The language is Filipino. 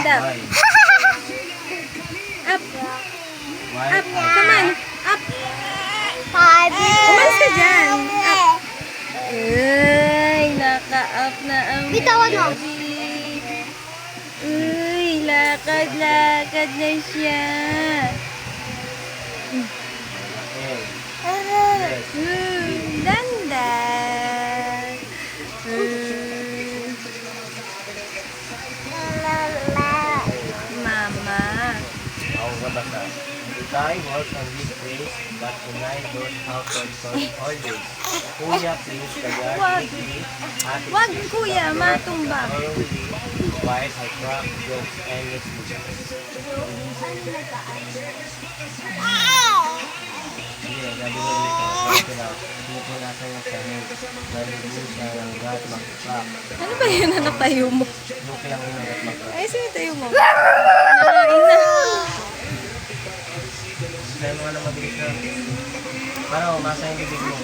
up. Why? Up. Why? Up. Come on. Up. Pabi. Umalis ka dyan. Up. Uy, naka-up na ang Bitawan mo. baby. Uy, lakad-lakad na siya. Okay. Dandan. Mama. What was that? Tay works on this place, but tonight goes out on holidays. Kuya, please, kaya Wag. me. Ate, Wag, please, kuya, matumbang. thoroughly, wise, I crack jokes endlessly. Sige, sabi mo ulit na, sabi na, pinupunasan niya sa head, nalibig siya ng gat, makakak. Ano ba yun na natayo mo? Joke lang yun ang gat, makakak. Ay, sino tayo mo? Nakain na. Kaya mo nga na mabilis na. Para umasa yung bibig mo.